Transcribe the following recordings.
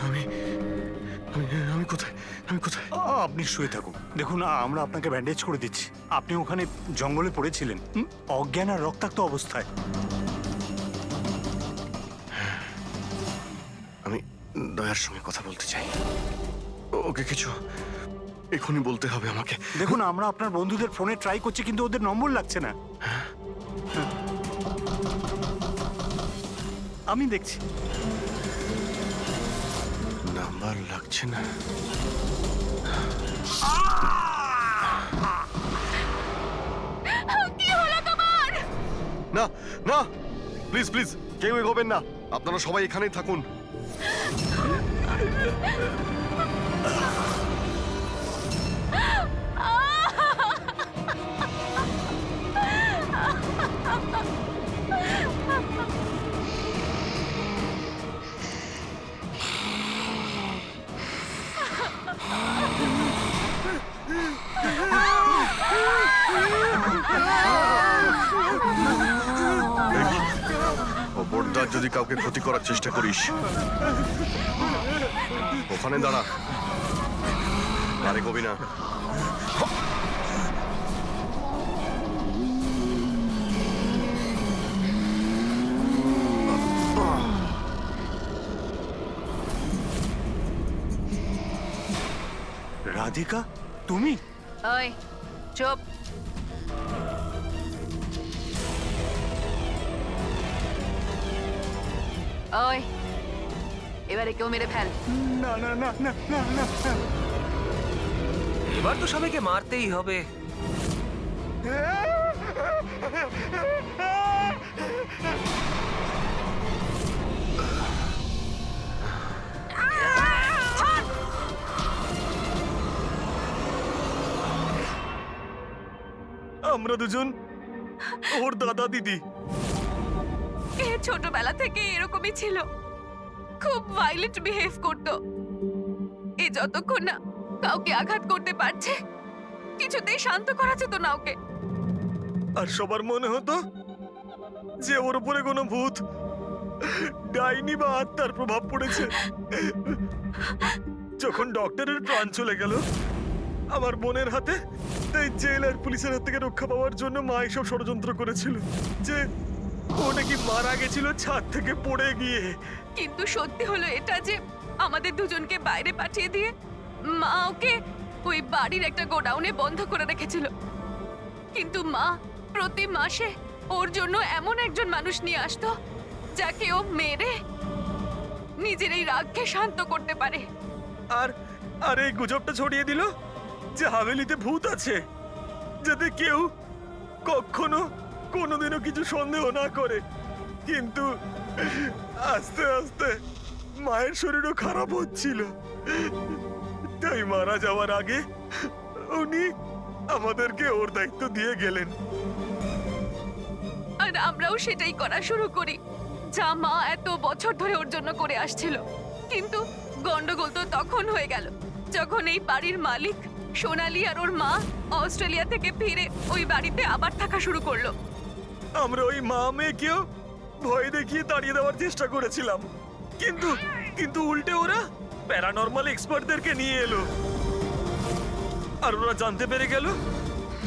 আমি আমি আমি কোথায় আমি কোথায়? আপনি শুয়ে থাকুন। দেখুন আমরা আপনাকে ব্যান্ডেজ করে দিচ্ছি। আপনি ওখানে জঙ্গলে পড়েছিলেন অজ্ঞান আর রক্তাক্ত অবস্থায়। আমি দয়ার সঙ্গে কথা বলতে চাই। ওকে কিছু এখনই বলতে হবে আমাকে। দেখুন আমরা আপনার বন্ধুদের ফোনে ট্রাই করছি, কিন্তু ওদের নম্বর লাগছে না। আমি দেখছি। নাম্বার লাগছে না। কি হলো তোমার? না না, প্লিজ প্লিজ কেউ এগোবেন না। আপনারা সবাই এখানেই থাকুন। খবরদার যদি কাউকে ক্ষতি করার চেষ্টা করিস, ওখানে দাঁড়া, আরে কবি না। রাধিকা, তুমি? ওই চুপ। ওই এবারে কেউ মেরে ফেল। না না না না না না। এবার তো সবাইকে মারতেই হবে। আমরা দুজন ওর দাদা দিদি। এ ছোটবেলা থেকে এরকমই ছিল, খুব ভাইলেন্ট বিহেভ করতো। এ যতক্ষণ না কাউকে আঘাত করতে পারছে কিছুতেই শান্ত করা যেত না ওকে। আর সবার মনে হতো যে ওর উপরে কোনো ভূত, ডাইনি বা আত্মার প্রভাব পড়েছে। যখন ডক্টরের প্রাণ চলে গেল আমার বোনের হাতে, তাই জেল আর পুলিশের হাত থেকে রক্ষা পাওয়ার জন্য মা এসব ষড়যন্ত্র করেছিল যে ও নাকি মারা গেছিল ছাদ থেকে পড়ে গিয়ে। কিন্তু সত্যি হলো এটা যে আমাদের দুজনকে বাইরে পাঠিয়ে দিয়ে মা ওকে ওই বাড়ির একটা গোডাউনে বন্ধ করে রেখেছিল। কিন্তু মা প্রতি মাসে ওর জন্য এমন একজন মানুষ নিয়ে আসতো যাকে ও মেরে নিজের এই রাগকে শান্ত করতে পারে। আর আর এই গুজবটা ছড়িয়ে দিল যে হাভেলিতে ভূত আছে, যাতে কেউ কখনো কোনোদিনও কিছু সন্দেহ না করে। কিন্তু আস্তে আস্তে মায়ের শরীরও খারাপ হচ্ছিল, তাই মারা যাওয়ার আগে উনি আমাদেরকে ওর দায়িত্ব দিয়ে গেলেন। আর আমরাও সেটাই করা শুরু করি যা মা এত বছর ধরে ওর জন্য করে আসছিল। কিন্তু গন্ডগোল তো তখন হয়ে গেল যখন এই বাড়ির মালিক সোনালি আর ওর মা অস্ট্রেলিয়া থেকে ফিরে ওই বাড়িতে আবার থাকা শুরু করলো। আমরা ওই মা মেয়েকেও ভয় দেখিয়ে তাড়িয়ে দেওয়ার চেষ্টা করেছিলাম, কিন্তু কিন্তু উল্টে ওরা প্যারানর্মাল এক্সপার্টদেরকে নিয়ে এলো। আর ওরা জানতে পেরে গেল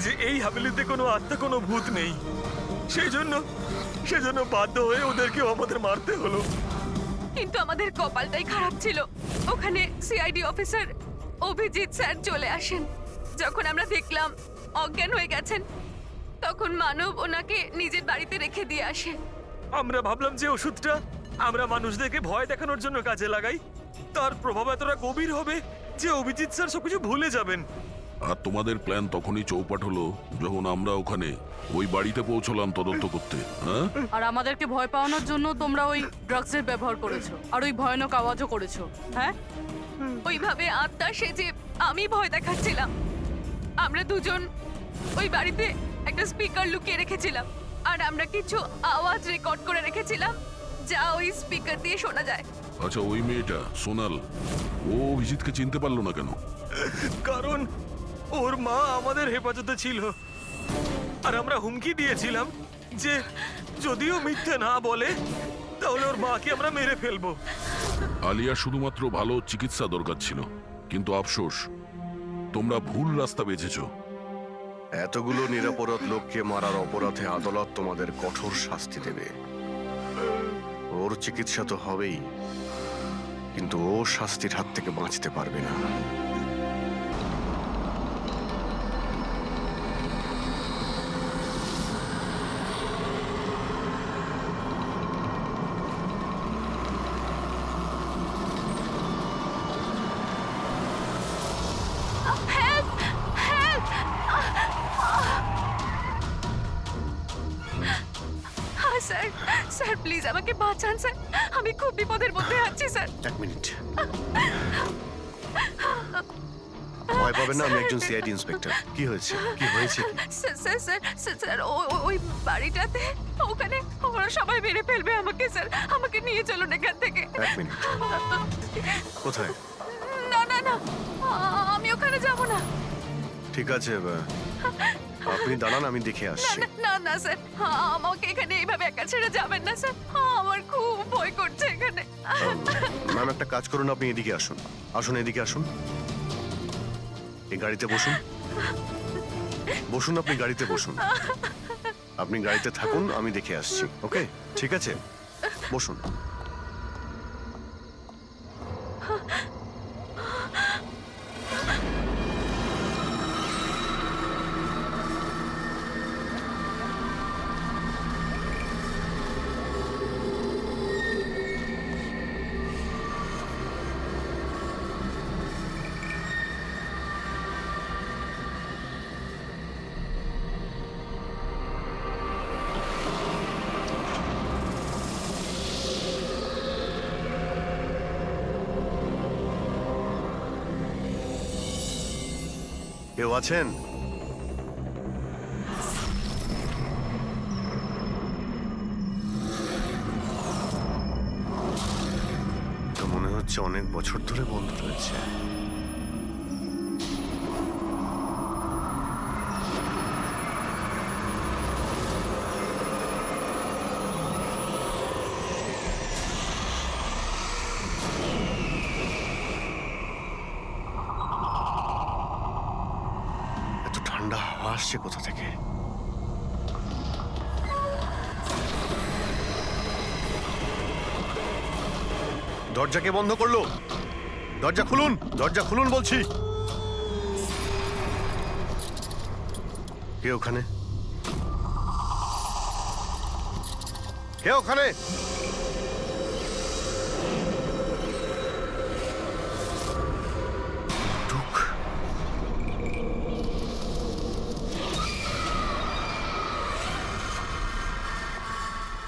যে এই হাভেলিতে কোনো আত্মা, কোনো ভূত নেই। সেজন্য বাধ্য হয়ে ওদেরকেও আমাদের মারতে হলো। কিন্তু আমাদের কপালটাই খারাপ ছিল। ওখানে সিআইডি অফিসার অভিজিৎ স্যার চলে আসেন। যখন আমরা দেখলাম অজ্ঞান হয়ে গেছেন, তখন মানব ওনাকে নিজের বাড়িতে রেখে দিয়ে আসে। আমরা ভাবলাম যে ওষুধটা আমরা মানুষদেরকে ভয় দেখানোর জন্য কাজে লাগাই, তার প্রভাব এতটা গভীর হবে যে অভিজিৎ স্যার সবকিছু ভুলে যাবেন। আর তোমাদের প্ল্যান তখনই চৌপাট হলো যখন আমরা ওখানে ওই বাড়িতে পৌঁছলাম তদন্ত করতে। হ্যাঁ, আর আমাদেরকে ভয় পাওয়ানোর জন্য তোমরা ওই ড্রাগসের ব্যবহার করেছো আর ওই ভয়ানক আওয়াজও করেছো। হ্যাঁ, ওইভাবে আত্মা সেজে আমি ভয় দেখাচ্ছিলাম। আমরা দুজন ওই বাড়িতে একটা স্পিকার লুকিয়ে রেখেছিলাম, আর আমরা কিছু আওয়াজ রেকর্ড করে রেখেছিলাম যা ওই স্পিকার দিয়ে শোনা যায়। আচ্ছা, ওই মেয়েটা সোনাল, ও অভিজিৎকে চিনতে পারলো না কেন? কারণ ওর মা আমাদের হেফাজতে ছিল, আর আমরা হুমকি দিয়েছিলাম যে যদিও মিথ্যে না বলে তাহলে ওর মাকে আমরা মেরে ফেলবো। আলিয়া শুধুমাত্র ভালো চিকিৎসা দরকার ছিল, কিন্তু আফসোস তোমরা ভুল রাস্তা বেছেছো। এতগুলো নিরপরাধ লোককে মারার অপরাধে আদালত তোমাদের কঠোর শাস্তি দেবে। ওর চিকিৎসা তো হবেই, কিন্তু ও শাস্তির হাত থেকে বাঁচতে পারবে না। Help help sir sir please আমাকে বাঁচান স্যার, আমি খুব বিপদের মধ্যে আছি স্যার। এক মিনিট, ভয় পাবেন না, আমি একজন সিআইডি ইন্সপেক্টর। কি হয়েছে, কি হয়েছে? Sir sir sir sir sir ওই বাড়িটাতে ওখানে ওরা সবাই মেরে ফেলবে আমাকে স্যার, আমাকে নিয়ে চলুন এখান থেকে। এক মিনিট, কোথায়? না না না আমি ওখানে যাব না। ঠিক আছে, আপনি দাঁড়ান, আমি দেখে না আসছি। না না না স্যার, আমাকে এখানে এইভাবে একা ছেড়ে যাবেন না স্যার, আমার খুব ভয় করছে এখানে। ম্যাম, একটা কাজ করুন, আপনি এদিকে আসুন। আসুন, এদিকে আসুন, এই গাড়িতে বসুন। বসুন, আপনি গাড়িতে বসুন। আপনি গাড়িতে থাকুন, আমি দেখে আসছি। ওকে, ঠিক আছে, বসুন। কেউ আছেন? তো মনে হচ্ছে অনেক বছর ধরে বন্ধ রয়েছে। এত ঠান্ডা হাওয়া আসছে কোথা থেকে? দরজা কে বন্ধ করলো? দরজা খুলুন, দরজা খুলুন বলছি। কে ওখানে? কে ওখানে? ঢুক।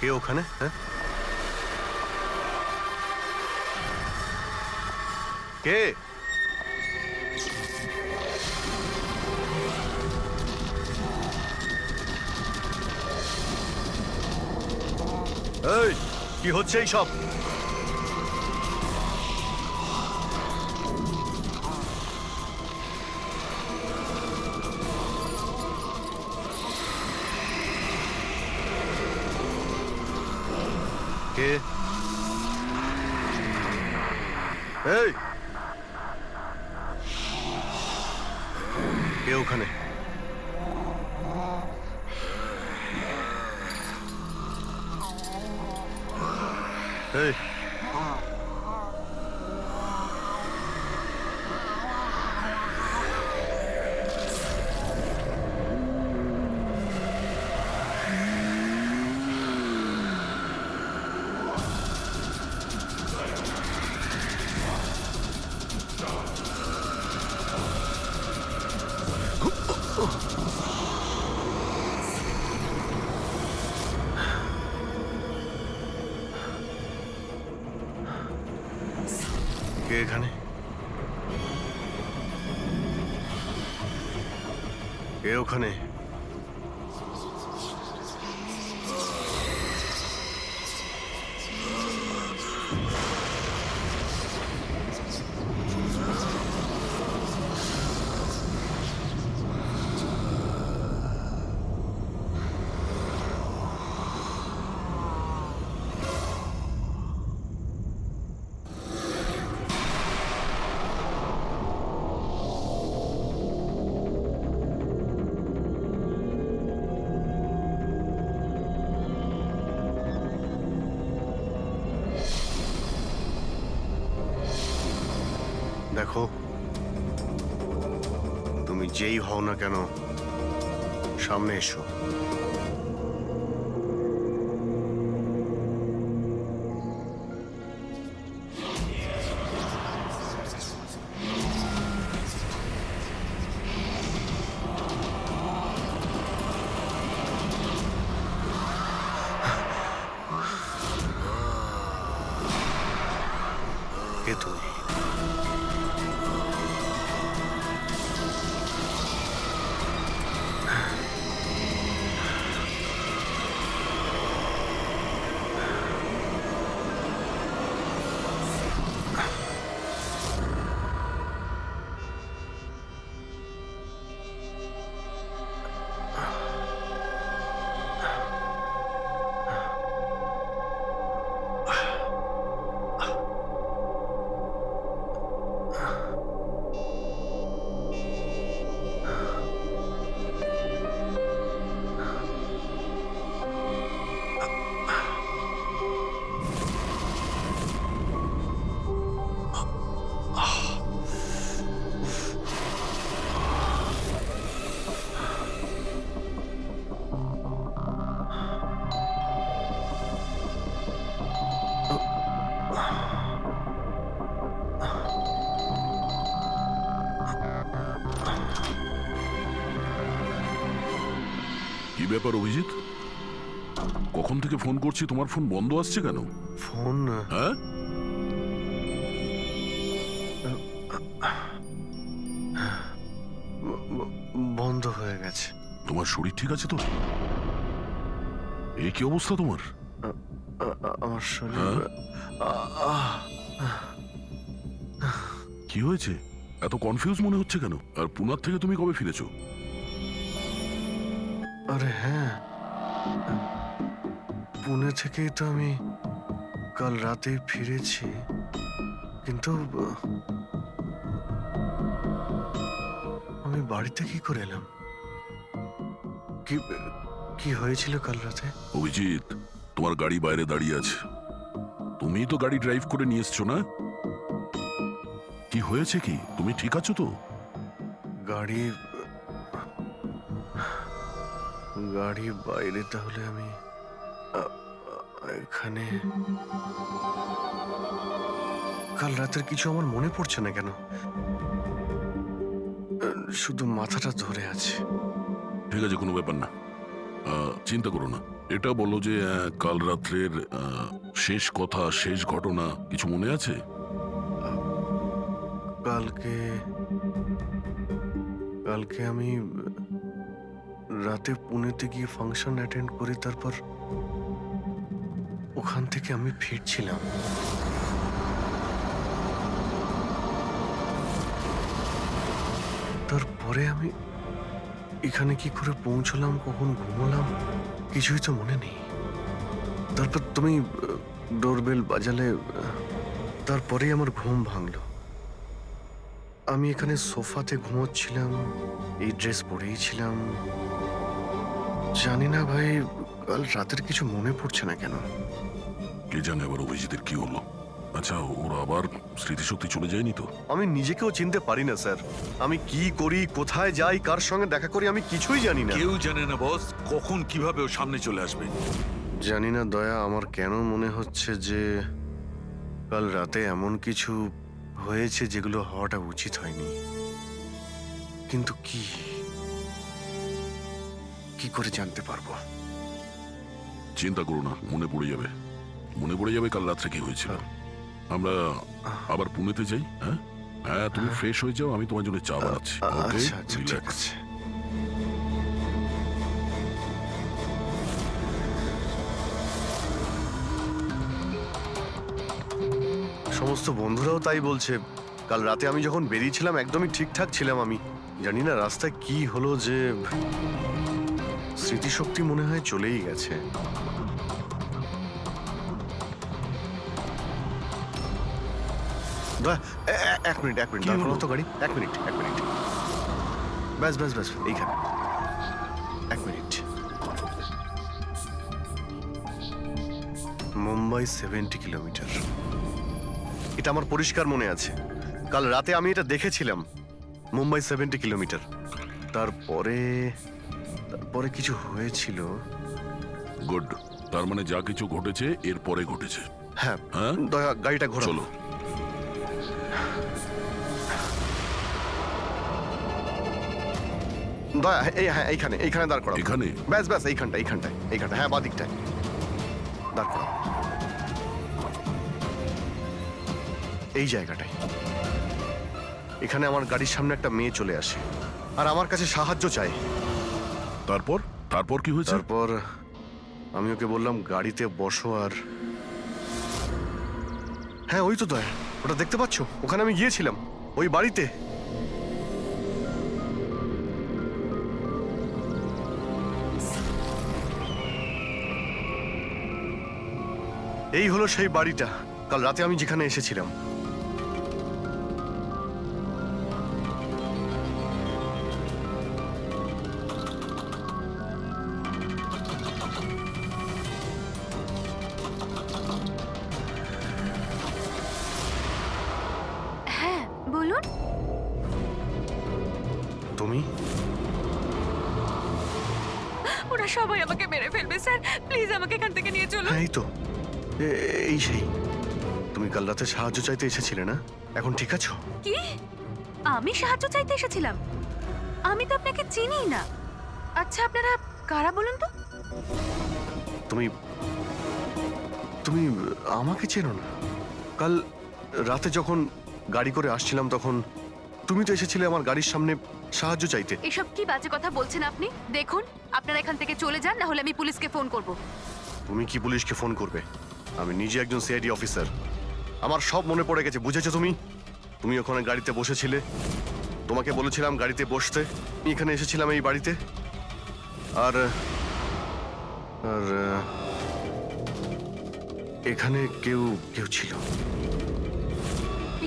কে ওখানে? হ্যাঁ, কে? এই, কি হচ্ছে এই সব? কে? এই, কে ওখানে? এই, কে এখানে? কে ওখানে? দেখো, তুমি যেই হও না কেন, সামনে এসো। কে তুমি? কি ব্যাপার অভিজিৎ? কখন থেকে ফোন করছি, তোমার ফোন বন্ধ আসছে কেন? ফোন হ্যাঁ, বন্ধ হয়ে গেছে। তোমার শরীর ঠিক আছে তো? এই কি অবস্থা তোমার? আমার শরীর কি হয়েছে? এত কনফিউজ মনে হচ্ছে কেন? আর পুনার থেকে তুমি কবে ফিরেছো? আরে হ্যাঁ, পুনে থেকেই তো আমি কাল রাতে ফিরেছি, কিন্তু আমি বাড়িতে কি করে এলাম? কি কি হয়েছিল কাল রাতে? অভিজিৎ, তোমার গাড়ি বাইরে দাঁড়িয়ে আছে, তুমিই তো গাড়ি ড্রাইভ করে নিয়ে এসছো না? কি হয়েছে কি? তুমি ঠিক আছো তো? গাড়ি গাড়ি বাইরে, তাহলে আমি এখানে? কাল রাতের কিছু আমার মনে পড়ছে না কেন, শুধু মাথাটা ধরে আছে। ঠিক আছে, কোনো ব্যাপার না, চিন্তা করো না। এটা বলো যে কাল রাত্রের শেষ কথা, শেষ ঘটনা কিছু মনে আছে? কালকে কালকে আমি রাতে পুনেতে গিয়ে ফাংশন অ্যাটেন্ড করি, তারপর ওখান থেকে আমি ফিরছিলাম। তারপরে আমি এখানে কি করে পৌঁছলাম, কখন ঘুমোলাম, কিছুই তো মনে নেই। তারপর তুমি ডোরবেল বাজালে, তারপরেই আমার ঘুম ভাঙলো। আমি এখানে সোফাতে ঘুমোচ্ছিলাম, এই ড্রেস পরেই ছিলাম। জানি না ভাই, কাল রাতের কিছু মনে পড়ছে না কেন। কে জানে আবার অভিজিতের কি হলো। আচ্ছা, ওরা আবার স্মৃতিশক্তি চলে যায়নি তো? আমি নিজেকেও চিনতে পারি না স্যার। আমি কি করি, কোথায় যাই, কার সঙ্গে দেখা করি, আমি কিছুই জানি না। কেউ জানে না বস, কখন কিভাবে ও সামনে চলে আসবে। জানি না দয়া, আমার কেন মনে হচ্ছে যে কাল রাতে এমন কিছু হয়েছে যেগুলো হওয়াটা উচিত হয়নি। কিন্তু কি কি করে জানতে পারবো? চিন্তা করো না, মনে পড়ে যাবে, মনে পড়ে যাবে কাল রাত্রে কি হয়েছিল। আমরা আবার পুনেতে যাই। হ্যাঁ হ্যাঁ, তুমি ফ্রেশ হয়ে যাও, আমি তোমার জন্য চা বানাচ্ছি। ওকে, আচ্ছা আচ্ছা, ঠিক রিল্যাক্স। আছে। সমস্ত বন্ধুরাও তাই বলছে। কাল রাতে আমি যখন বেরিয়েছিলাম একদমই ঠিকঠাক ছিলাম। আমি জানি না রাস্তায় কি হলো যে স্মৃতিশক্তি মনে হয় চলেই গেছে। এক মিনিট দাঁড় করো তো গাড়ি। এক মিনিট ব্যাস এইখানে। এক মিনিট। মুম্বাই 70 কিলোমিটার, এটা আমার পরিষ্কার মনে আছে। কাল রাতে আমি এটা দেখেছিলাম, মুম্বাই 70 কিলোমিটার। তারপরে তারপরে কিছু হয়েছিল। গুড, তার মানে যা কিছু ঘটেছে এরপরে ঘটেছে। হ্যাঁ, হ্যাঁ? দয়া গাড়িটা ঘোরাও। চলো। দয়া হ্যাঁ, এইখানে দাঁড় করাও। এখানে? ব্যাস এইখানটায়, হ্যাঁ, বাদিকটায় দাঁড় করাও, এই জায়গাটায়। এখানে আমার গাড়ির সামনে একটা মেয়ে চলে আসে আর আমার কাছে সাহায্য চায়। তারপর তারপর কি হয়েছে? তারপর আমি ওকে বললাম গাড়িতে বসো, আর হ্যাঁ, ওই তো দয়া, ওটা দেখতে পাচ্ছ? ওখানে আমি গিয়েছিলাম, ওই বাড়িতে। এই হলো সেই বাড়িটা কাল রাতে আমি যেখানে এসেছিলাম। হ্যাঁ বলুন। তুমি? ওরা সবাই আমাকে মেরে ফেলবে স্যার, প্লিজ আমাকে এখান থেকে নিয়ে চলুন। হ্যাঁ, এই তো এই সেই। তুমি কাল রাতে সাহায্য চাইতে এসেছিলে না? এখন ঠিক আছো? কি? আমি সাহায্য চাইতে এসেছিলাম? আমি তো আপনাকে চিনি না। আচ্ছা আপনারা কারা বলুন তো? তুমি তুমি আমাকে চেনো না? কাল রাতে যখন গাড়ি করে আসছিলাম তখন তুমি তো এসেছিলে আমার গাড়ির সামনে সাহায্য চাইতে। এসব কি বাজে কথা বলছেন আপনি? দেখুন আপনারা এখান থেকে চলে যান, না হলে আমি পুলিশকে ফোন করব। তুমি কি পুলিশকে ফোন করবে? আমি নিজে একজন সিআইডি অফিসার, আমার সব মনে পড়ে গেছে। বুঝেছো তুমি? তুমি ওখানে গাড়িতে বসেছিলে, তোমাকে বলেছিলাম গাড়িতে বসতে। আমি এখানে এসেছিলাম এই বাড়িতে, আর আর এখানে কেউ ছিল।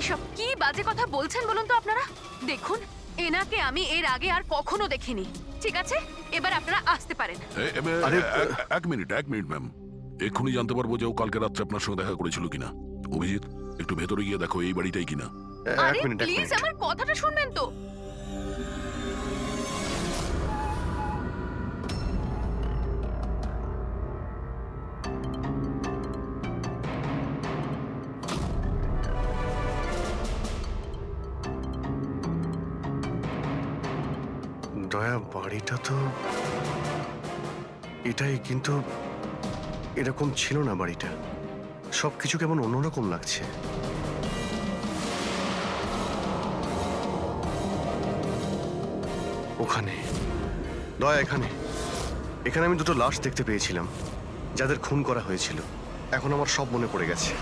এসব কি বাজে কথা বলছেন বলুন তো আপনারা? দেখুন এনাকে আমি এর আগে আর কখনো দেখিনি। ঠিক আছে, এবার আপনারা আসতে পারেন। এক মিনিট ম্যাম, এক্ষুনি জানতে পারবো যে ও কালকে রাত্রে আপনার সঙ্গে দেখা করেছিল কিনা। অভিজিৎ, একটু ভেতরে গিয়ে দেখো এই বাড়িটাই কিনা। আরে এক মিনিট প্লিজ আমার কথাটা শুনবেন তো। দয়া, বাড়িটা তো এটাই, কিন্তু এরকম ছিল না বাড়িটা। সবকিছু কেমন অন্যরকম লাগছে। ওখানে দয়া, এখানে আমি দুটো লাশ দেখতে পেয়েছিলাম, যাদের খুন করা হয়েছিল। এখন আমার সব মনে পড়ে গেছে।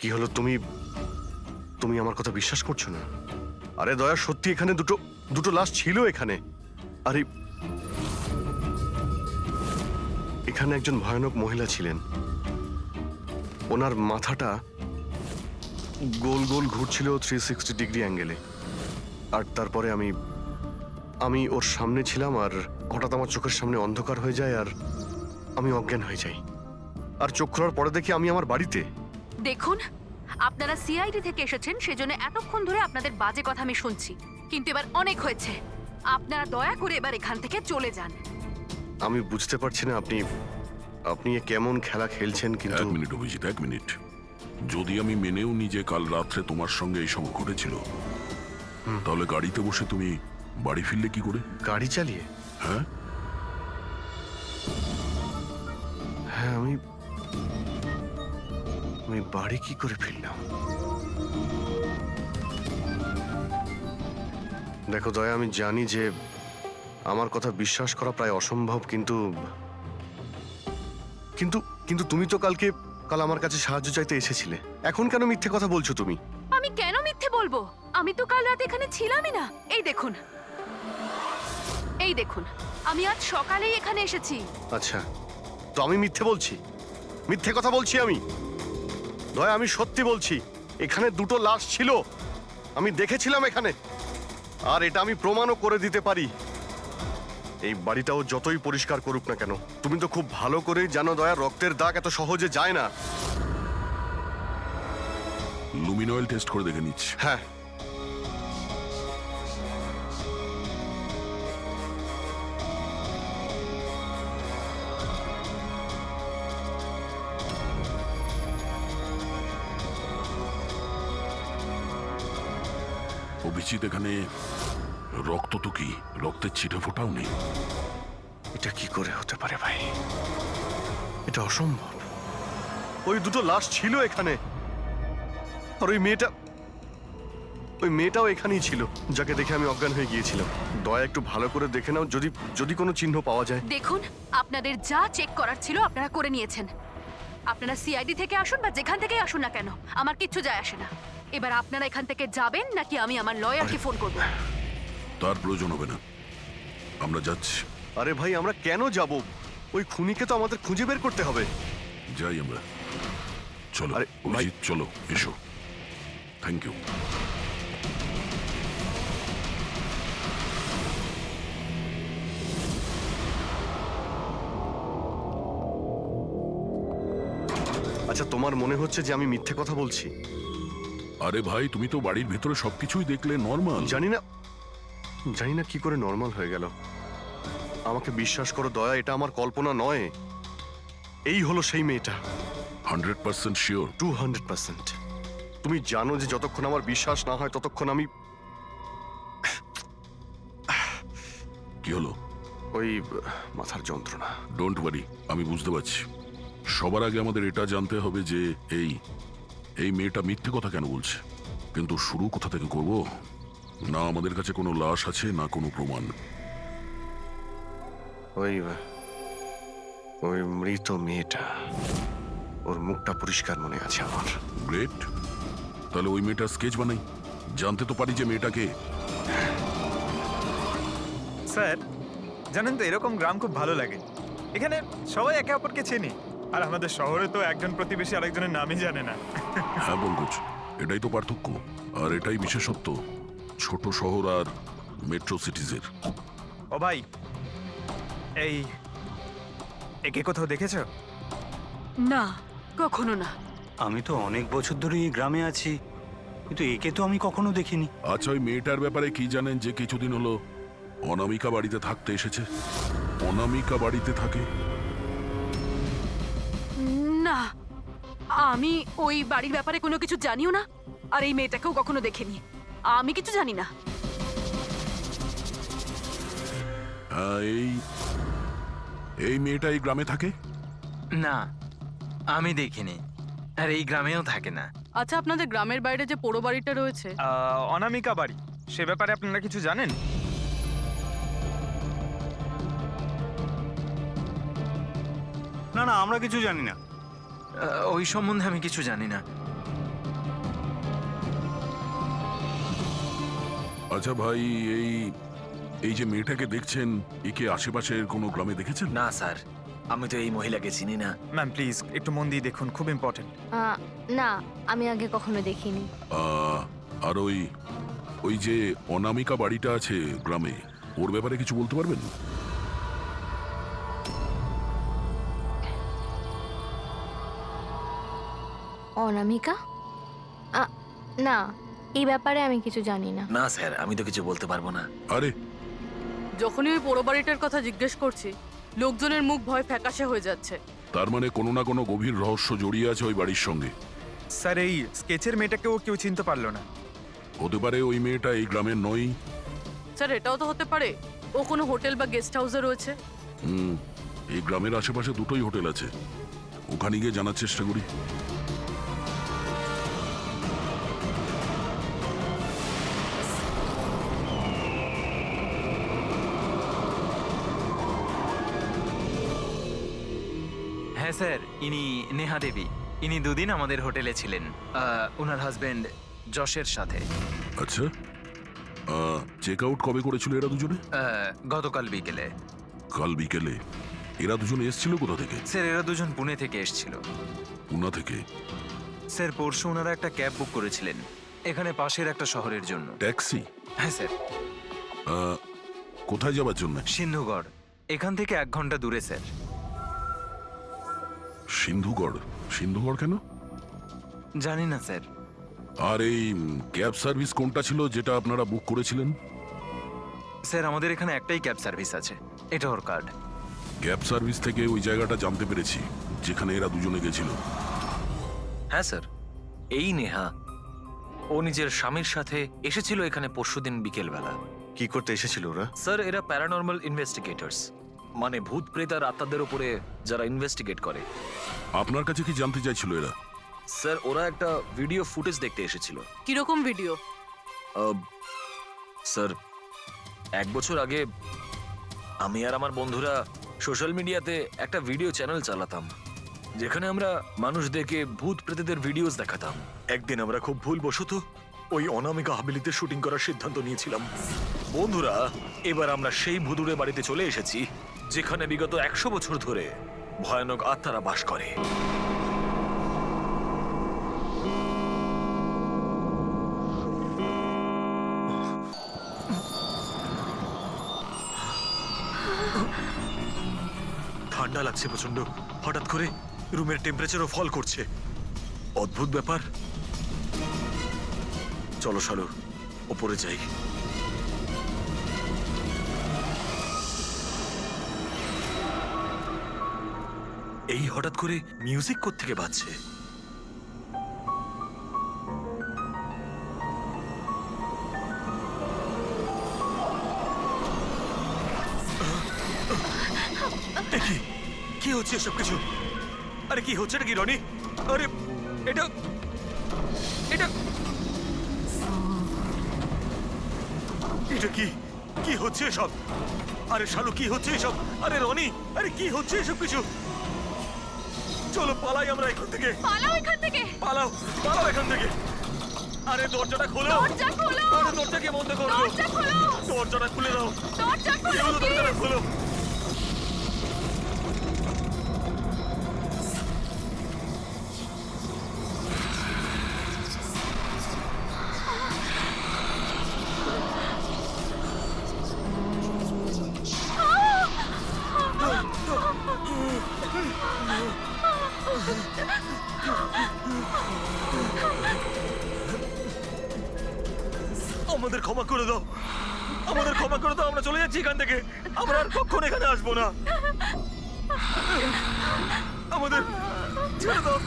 কি হলো, তুমি আমার কথা বিশ্বাস করছো না? আরে দয়া, সত্যি এখানে দুটো লাশ ছিল এখানে। আরে এখানে একজন ভয়ানক মহিলা ছিলেন, ওনার মাথাটা গোল গোল ঘুরছিল 360 ডিগ্রি অ্যাঙ্গেলে। আর তারপরে আমি ওর সামনে ছিলাম, আর হঠাৎ আমার চোখের সামনে অন্ধকার হয়ে যায়, আর আমি অজ্ঞান হয়ে যাই। আর চোখ খোলার পরে দেখি আমি আমার বাড়িতে। দেখুন আপনারা সিআইডি থেকে এসেছেন, সেজন্য এতক্ষণ ধরে আপনাদের বাজে কথা আমি শুনছি, কিন্তু এবার অনেক হয়েছে। আপনারা দয়া করে এবার এখান থেকে চলে যান। আমি বুঝতে পারছি না আপনি এ কেমন খেলা খেলছেন, কিন্তু এক মিনিট অভিজিৎ, এক মিনিট। যদি আমি মেনেও নি যে কাল রাত্রে তোমার সঙ্গে এইসব ঘটেছিল, তাহলে গাড়িতে বসে তুমি বাড়ি ফিরলে কি করে? গাড়ি চালিয়ে? হ্যাঁ, হ্যাঁ, আমি বাড়ি কি করে ফিরলাম? দেখো দয়া, আমি জানি যে আমার কথা বিশ্বাস করা প্রায় অসম্ভব, কিন্তু কিন্তু কিন্তু তুমি তো কাল আমার কাছে সাহায্য চাইতে এসেছিলে। এখন কেন মিথ্যে কথা বলছো তুমি? আমি কেন মিথ্যে বলবো? আমি তো কাল রাতে এখানে ছিলামই না। এই দেখুন, আমি আজ সকালেই এখানে এসেছি। আচ্ছা, তো আমি মিথ্যে বলছি? মিথ্যে কথা বলছি আমি? দয়া, আমি সত্যি বলছি, এখানে দুটো লাশ ছিল, আমি দেখেছিলাম এখানে, আর এটা আমি প্রমাণও করে দিতে পারি। এই বাড়িটাও যতই পরিষ্কার করুক না কেন, তুমি তো খুব ভালো করেই জানো দয়া, রক্তের দাগ এত সহজে যায় না। লুমিনয়েল টেস্ট করে দেখে নিচ্ছি। হ্যাঁ, অভিজিৎ, এখানে রক্ত তো কি, রক্তের ছিটে ফোটাও নেই। এটা কি করে হতে পারে ভাই? এটা অসম্ভব। ওই দুটো লাশ ছিল এখানে, আর ওই মেয়েটাও এখানেই ছিল, যাকে দেখে আমি অজ্ঞান হয়ে গিয়েছিলাম। দয়া একটু ভালো করে দেখে নাও, যদি কোনো চিহ্ন পাওয়া যায়। দেখুন, আপনাদের যা চেক করার ছিল আপনারা করে নিয়েছেন। আপনারা সিআইডি থেকে আসুন বা যেখান থেকেই আসুন না কেন, আমার কিচ্ছু যায় আসে না। এবার আপনারা এখান থেকে যাবেন নাকি আমি আমার লয়ারকে ফোন করব? তার প্রয়োজন হবে না, আমরা যাচ্ছি। আরে ভাই, আমরা কেন যাব? ওই খুনিকে তো আমাদের খুঁজে বের করতে হবে। যাই আমরা, চলো। আরে, ভাই- অভিজিৎ চলো, এসো। Thank you. আচ্ছা, তোমার মনে হচ্ছে যে আমি মিথ্যে কথা বলছি? আরে ভাই, তুমি তো বাড়ির ভেতরে সবকিছুই দেখলে, নর্মাল। জানি না কি করে নর্মাল হয়ে গেল। আমাকে বিশ্বাস করো দয়া, এটা আমার কল্পনা নয়। এই হলো সেই মেয়েটা। 100% শিওর? 200%। তুমি জানো যে যতক্ষণ আমার বিশ্বাস না হয় ততক্ষণ আমি কি হলো? ওই মাথার যন্ত্রণা। ডোন্ট ওয়ারি, আমি বুঝতে পারছি। সবার আগে আমাদের এটা জানতে হবে যে এই মেয়েটা মিথ্যে কথা কেন বলছে। কিন্তু শুরু কোথা থেকে করব? না আমাদের কাছে কোনো লাশ আছে, না কোনো প্রমাণ। ওই মৃত মেয়েটা, ওর মুখটা পরিষ্কার মনে আছে আমার। গ্রেট, তাহলে ওই মেয়েটার স্কেচ বানাই, জানতে তো পারি যে মেয়েটাকে। স্যার, জানেন তো এরকম গ্রাম খুব ভালো লাগে। এখানে সবাই একে অপরকে চেনে, আর আমাদের শহরে তো একজন প্রতিবেশী আরেকজনের নামই জানে না। হ্যাঁ বলকুচ, এটাই তো পার্থক্য, আর এটাই বিশেষত্ব ছোট শহর আর মেট্রো সিটিজের। ও ভাই, একে কোথাও দেখেছো? না, কখনো না। আমি তো অনেক বছর ধরে এই গ্রামে আছি, কিন্তু একে তো আমি কখনো দেখিনি। আচ্ছা, ওই মেয়েটার ব্যাপারে কি জানেন যে কিছুদিন হলো অনামিকা বাড়িতে থাকতে এসেছে? অনামিকা বাড়িতে থাকে? না, আমি ওই বাড়ির ব্যাপারে কোনো কিছু জানিও না, আর এই মেয়েটাকেও কখনো দেখিনি। আমি কিছু জানি না। হ্যাঁ, এই মেয়েটা এই গ্রামে থাকে? না, আমি দেখিনি, আর এই গ্রামেও থাকে না। আচ্ছা, আপনাদের গ্রামের বাইরে যে পোড়ো বাড়িটা রয়েছে, অনামিকা বাড়ি, সে ব্যাপারে আপনারা কিছু জানেন? না না, আমরা কিছু জানি না। ওই সম্বন্ধে আমি কিছু জানি না। আচ্ছা ভাই, এই যে মেয়েটাকে দেখছেন, একে আশেপাশের কোনো গ্রামে দেখেছেন? না স্যার, আমি তো এই মহিলাকে চিনি না। ম্যাম প্লিজ একটু মন দিয়ে দেখুন, খুব ইম্পর্টেন্ট। না, আমি আগে কখনো দেখিনি। আর ওই যে অনামিকা বাড়িটা আছে গ্রামে, ওর ব্যাপারে কিছু বলতে পারবেন? অনামিকা? না, এই ব্যাপারে আমি কিছু জানি না। না স্যার, আমি তো কিছু বলতে পারবো না। আরে, যখনই ওই পোড়ো বাড়িটার কথা জিজ্ঞেস করছি, লোকজনের মুখ ভয় ফ্যাকাশে হয়ে যাচ্ছে। তার মানে কোনো না কোনো গভীর রহস্য জড়িয়ে আছে ওই বাড়ির সঙ্গে। স্যার, এই স্কেচের মেয়েটাকেও কেউ চিনতে পারলো না। হতে পারে ওই মেয়েটা এই গ্রামের নয়। স্যার, এটাও তো হতে পারে ও কোনো হোটেল বা গেস্ট হাউসে রয়েছে। এই গ্রামের আশেপাশে দুটোই হোটেল আছে, ওখানে গিয়ে জানার চেষ্টা করি। হ্যাঁ স্যার, ইনি নেহা দেবী। ইনি দুদিন আমাদের হোটেলে ছিলেন, ওনার হাজবেন্ড যশের সাথে। আচ্ছা, চেক আউট কবে করেছিল এরা দুজনে? গতকাল বিকেলে। কাল বিকেলে? এরা দুজনে এসেছিল কোথা থেকে? স্যার, এরা দুজন পুনে থেকে এসেছিল। পুনা থেকে? স্যার, পরশু ওনারা একটা ক্যাব বুক করেছিলেন এখানে পাশের একটা শহরের জন্য। ট্যাক্সি? হ্যাঁ স্যার। কোথায় যাবার জন্য? সিন্ধুগড়, এখান থেকে 1 ঘন্টা দূরে স্যার। সিন্ধুগড়? সিন্ধুগড় কেন? জানি না স্যার, আর এই ক্যাব সার্ভিস কোনটা ছিল যেটা আপনারা বুক করেছিলেন? স্যার আমাদের এখানে একটাই ক্যাব সার্ভিস আছে, এটা ওর কার্ড। ক্যাব সার্ভিস থেকে ওই জায়গাটা জানতে পেরেছি যেখানে এরা দুজনে গেছিল। হ্যাঁ স্যার, এই নেহা ও নিজের স্বামীর সাথে এসেছিল এখানে পরশুদিন বিকেলবেলা। কি করতে এসেছিল ওরা? স্যার এরা প্যারানর্মাল ইনভেস্টিগেটরস, মানে ভূত প্রেত আর আত্মাদের উপরে যারা ইনভেস্টিগেট করে। আপনার কাছে কি জানতে চাইছিল এরা? স্যার ওরা একটা ভিডিও ফুটেজ দেখতে এসেছিল। কিরকম ভিডিও? স্যার 1 বছর আগে আমি আর আমার বন্ধুরা সোশ্যাল মিডিয়াতে একটা ভিডিও চ্যানেল চালাতাম যেখানে আমরা মানুষদেরকে ভূত প্রেতদের ভিডিওস দেখাতাম। একদিন আমরা খুব ভুলবশত ওই অনামিকা হাভেলিতে শুটিং করার সিদ্ধান্ত নিয়েছিলাম। বন্ধুরা, এবার আমরা সেই ভুতুড়ে বাড়িতে চলে এসেছি যেখানে বিগত 100 বছর ধরে ভয়ানক আত্মারা বাস করে। ঠান্ডা লাগছে প্রচন্ড, হঠাৎ করে রুমের টেম্পারেচারও ফল করছে। অদ্ভুত ব্যাপার। চলো শালু, ওপরে যাই। এই হঠাৎ করে মিউজিক কোত্থেকে বাজছে? কি হচ্ছে এসব কিছু? আরে কি হচ্ছে নাকি রনি? আরে এটা এটা এটা কি কি হচ্ছে এসব? আরে শালু কি হচ্ছে এসব? আরে রনি, আরে কি হচ্ছে এসব কিছু? চলো পালাই আমরা এখান থেকে। পালাও এখান থেকে। পালাও, পালাও এখান থেকে। আরে দরজাটা খোলো। দরজা খোলো। আরে দরজাকে বন্ধ করো। দরজা খোলো। দরজাটা খুলে দাও। দরজা খোলো। কেউ দরজাটা খোলো। আমাদের ক্ষমা করে দাও, আমাদের ক্ষমা করে দাও। আমরা চলে যাচ্ছি এখান থেকে। আমরা আর কখনো এখানে আসবো না। আমাদের ছেড়ে দাও।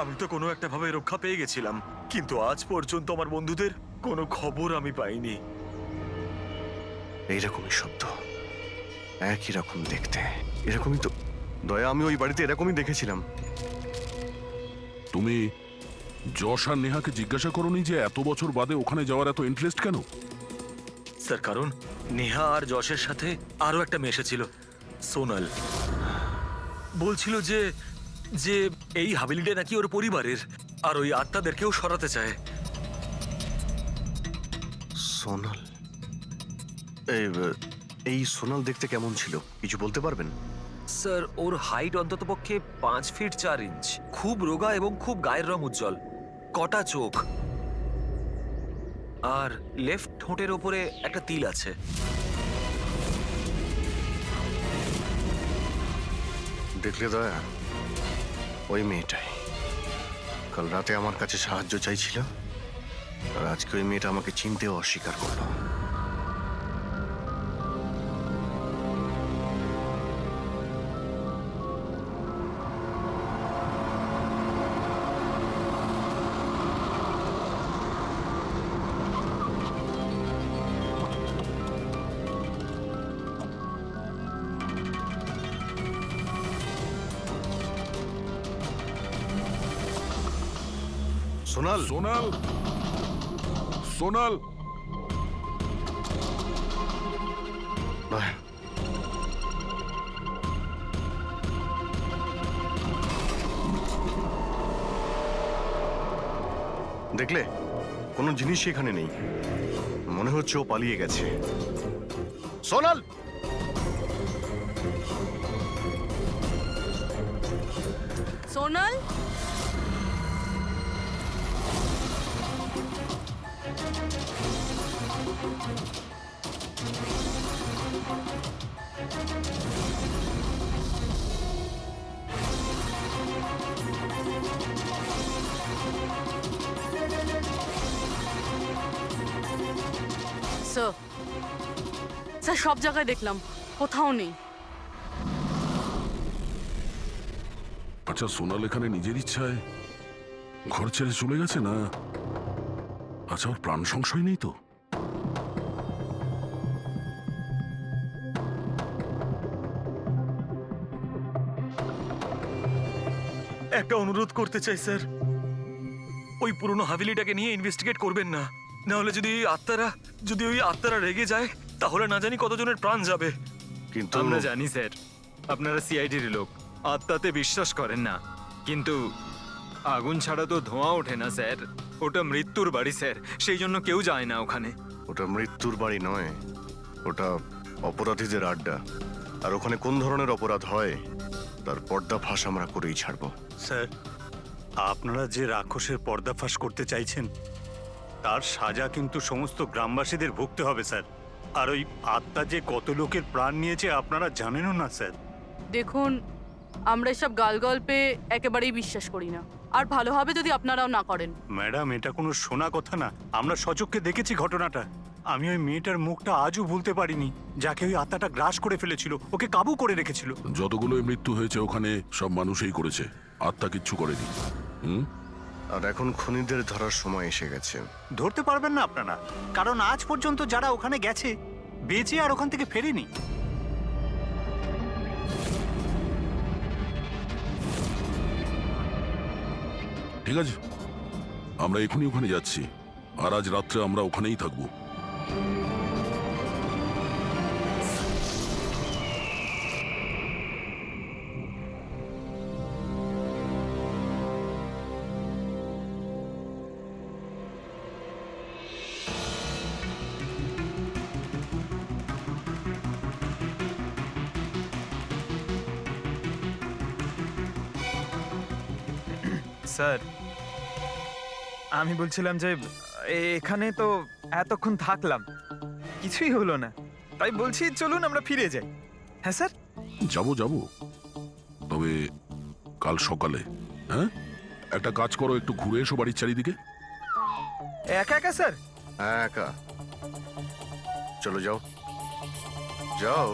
আমি তো কোনো একটা ভাবে রক্ষা পেয়ে গেছিলাম, কিন্তু আজ পর্যন্ত আমার বন্ধুদের কোনো খবর আমি পাইনি। এইরকমই শব্দ, একই রকম দেখতে, এরকমই তো। দয়া, আমি ওই বাড়িতে এরকমই দেখেছিলাম। তুমি যশ আর নেহাকে জিজ্ঞাসা করোনি যে এত বছর বাদে ওখানে যাওয়ার এত ইন্টারেস্ট কেন? স্যার কারণ নেহা আর যশের সাথে আরো একটা মেয়ে এসেছিল, সোনাল। বলছিল যে যে এই হাভেলিটা নাকি ওর পরিবারের, আর ওই আত্মাদেরকেও সরাতে চায়। সোনাল? এই সোনাল দেখতে কেমন ছিল কিছু বলতে পারবেন? স্যার ওর হাইট অন্ততপক্ষে 5 ফিট 4 ইঞ্চ, খুব রোগা এবং খুব গায়ের রং উজ্জ্বল, কটা চোখ, আর লেফট ঠোঁটের ওপরে একটা তিল আছে। দেখলে দয়া, ওই মেয়েটাই কাল রাতে আমার কাছে সাহায্য চাইছিল, আর আজকে ওই মেয়েটা আমাকে চিনতেও অস্বীকার করলো। সোনাল, সোনাল, সোনাল, দয়া, দেখলে কোনো জিনিসই এখানে নেই, মনে হচ্ছে ও পালিয়ে গেছে। সোনাল, সোনাল, স্যার স্যার সব জায়গায় দেখলাম, কোথাও নেই। আচ্ছা, সোনাল এখানে নিজের ইচ্ছায় ঘর ছেড়ে চলে গেছে না? আচ্ছা, ওর প্রাণ সংশয় নেই তো? একটা অনুরোধ করতে চাই স্যার, ওই পুরনো হাভেলিটাকে নিয়ে ইনভেস্টিগেট করবেন না। না হলে যদি ওই আত্মারা রেগে যায়, তাহলে না জানি কতজনের প্রাণ যাবে। কিন্তু আমরা জানি স্যার আপনারা সিআইডির লোক, আত্মাতে বিশ্বাস করেন না, কিন্তু আগুন ছাড়া তো ধোঁয়া ওঠে না স্যার। ওটা মৃত্যুর বাড়ি স্যার, সেই জন্য কেউ যায় না ওখানে। ওটা মৃত্যুর বাড়ি নয়, ওটা অপরাধীদের আড্ডা। আর ওখানে কোন ধরনের অপরাধ হয় তার পর্দাফাঁস আমরা করেই ছাড়বো। স্যার, আপনারা যে রাক্ষসের পর্দাফাশ করতে চাইছেন তার সাজা কিন্তু সমস্ত গ্রামবাসীদের ভুগতে হবে স্যার। আর ওই আত্মা যে কত লোকের প্রাণ নিয়েছে আপনারা জানেনও না স্যার। দেখুন, আমরা এসব গালগল্পে একেবারেই বিশ্বাস করি না, আর ভালো হবে যদি আপনারাও না করেন। ম্যাডাম, এটা কোনো শোনা কথা না, আমরা সচক্ষে দেখেছি ঘটনাটা। আমি ওই মেয়েটার মুখটা আজও ভুলতে পারিনি, যাকে ওই আত্মাটা গ্রাস করে ফেলেছিল, ওকে কাবু করে রেখেছিল। যতগুলোই মৃত্যু হয়েছে ওখানে সব মানুষই করেছে, আত্মা কিচ্ছু করেনি। হুম? আর এখন খুনিদের ধরার সময় এসে গেছে। ধরতে পারবেন না আপনারা, কারণ আজ পর্যন্ত যারা ওখানে গেছে বেঁচে আর ওখান থেকে ফেরেনি। ঠিক আছে, আমরা এখনই ওখানে যাচ্ছি, আর আজ রাত্রে আমরা ওখানেই থাকবো। স্যার, আমি বলছিলাম যে এখানে তো এতক্ষণ থাকলাম, কিছুই হলো না, তাই বলছি চলুন আমরা ফিরে যাই। হ্যাঁ স্যার। যাবো, তবে কাল সকালে। হ্যাঁ, একটা কাজ করো, একটু ঘুরে এসো বাড়ির চারিদিকে। একা একা স্যার? হ্যাঁ, একা। চলো, যাও যাও।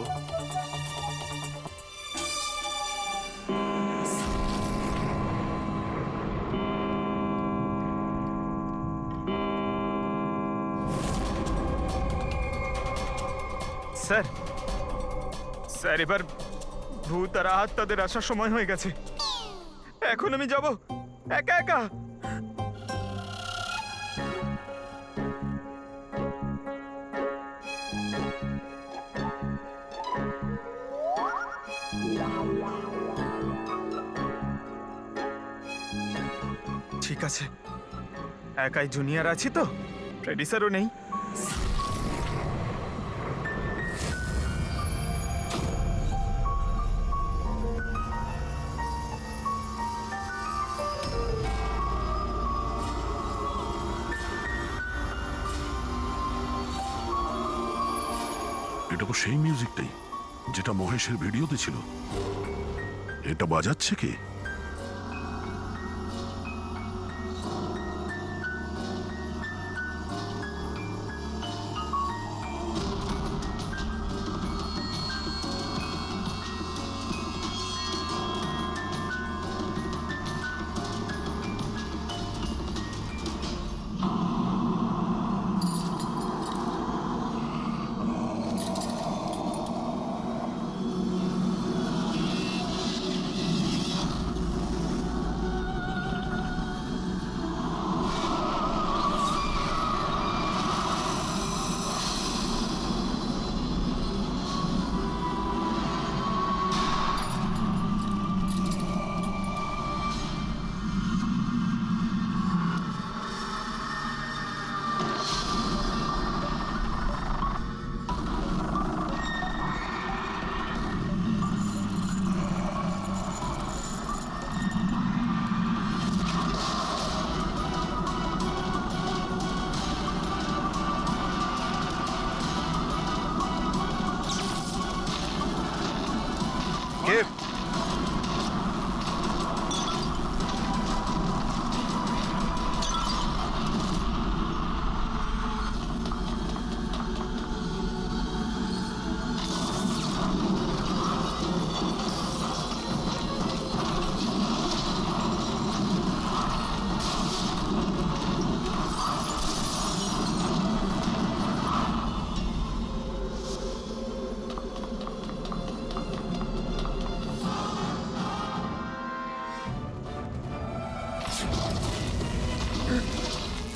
স্যার, স্যার এবার ভূত আর আত্মাদের আসার সময় হয়ে গেছে। এখন আমি যাব একা একা? ঠিক আছে, একাই জুনিয়র আছি তো, ফ্রেডি স্যারও নেই। এটা তো সেই মিউজিকটাই যেটা মহেশের ভিডিওতে ছিল। এটা বাজাচ্ছে কে?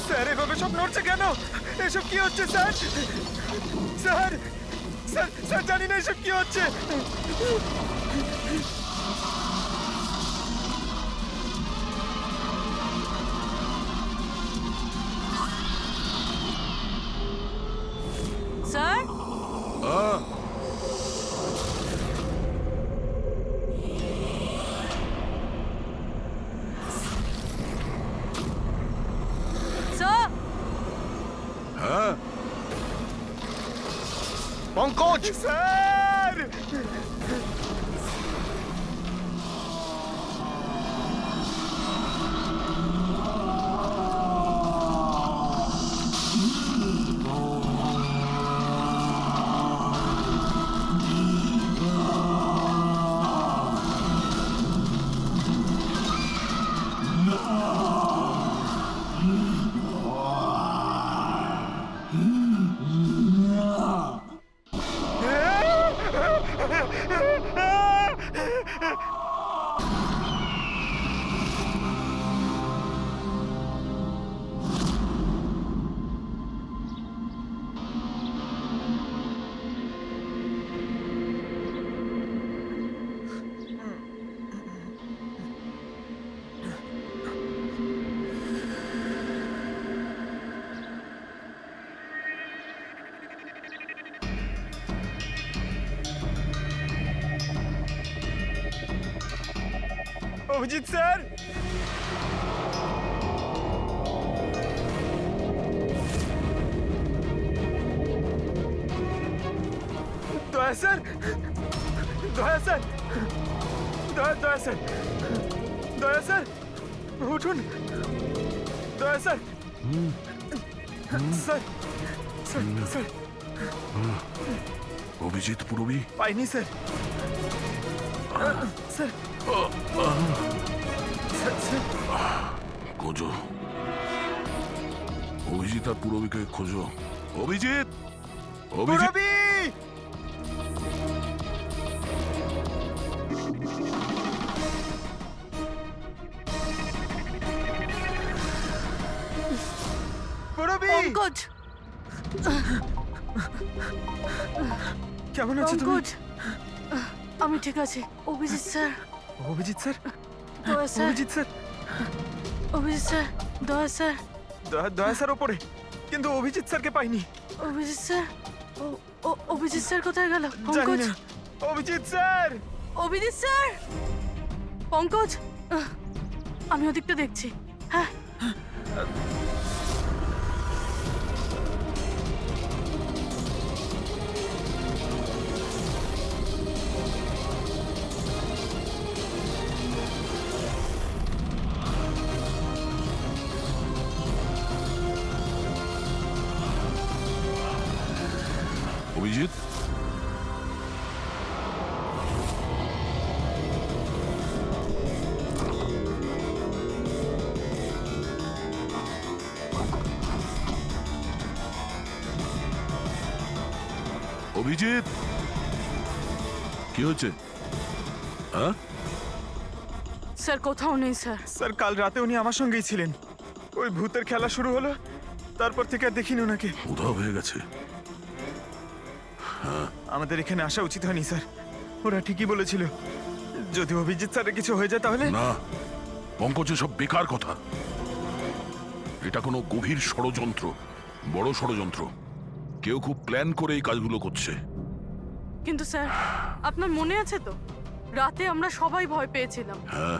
স্যার এভাবে সব নড়ছে কেন? এসব কি হচ্ছে স্যার? স্যার স্যার স্যার জানি না এসব কি হচ্ছে। স্যার আহ, স্যার হ্যাঁ পঙ্কজ স্যার অভিজিৎ স্যার, দয়া স্যার, দয়া স্যার, দয়া স্যার, দয়া স্যার, উঠুন, দয়া sir, sir, sir, sir, Abhijit Purabi পাইনি স্যার, স্যার, স্যার, স্যার, খোঁজো, অভিজিৎ আর পুরবীকে খোঁজো। অভিজিৎ, অভিজিৎ, পুরবী! পুরবী! পঙ্কজ কেমন আছো তুমি? পঙ্কজ আমি ঠিক আছি। অভিজিৎ স্যার, অভিজিৎ স্যার, দয়া sir, Abhijit sir, Abhijit sir, দয়া স্যার, দয়া স্যার ওপরে, কিন্তু অভিজিৎ স্যারকে পাইনি। অভিজিৎ স্যার, অভিজিৎ স্যার কোথায় গেল? জানি পঙ্কজ, না। অভিজিৎ স্যার! অভিজিৎ স্যার, পঙ্কজ আমি ওদিকটা দেখছি। হ্যাঁ অভিজিৎ, অভিজিৎ, কি হচ্ছে? হ্যাঁ, স্যার কোথাও নেই স্যার। স্যার কাল রাতে উনি আমার সঙ্গেই ছিলেন। ওই ভূতের খেলা শুরু হলো, তারপর থেকে আর দেখিনি ওনাকে। উধাও হয়ে গেছে। আমাদের এখানে আসা উচিত হয়নি স্যার। ওরা ঠিকই বলেছিল, যদি অভিজিৎ স্যারের কিছু হয়ে যায় তাহলে। না, পঙ্কজ সব বেকার কথা। এটা কোনো গভীর ষড়যন্ত্র, বড় ষড়যন্ত্র। কেউ খুব প্ল্যান করে এই কাজগুলো করছে। কিন্তু স্যার আপনার মনে আছে তো রাতে আমরা সবাই ভয় পেয়েছিলাম। হ্যাঁ,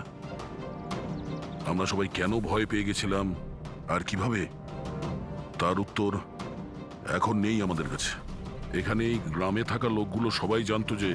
আমরা সবাই কেন ভয় পেয়ে গেছিলাম আর কিভাবে, তার উত্তর এখন নেই আমাদের কাছে। এখানে এই গ্রামে থাকা লোকগুলো সবাই জানতো যে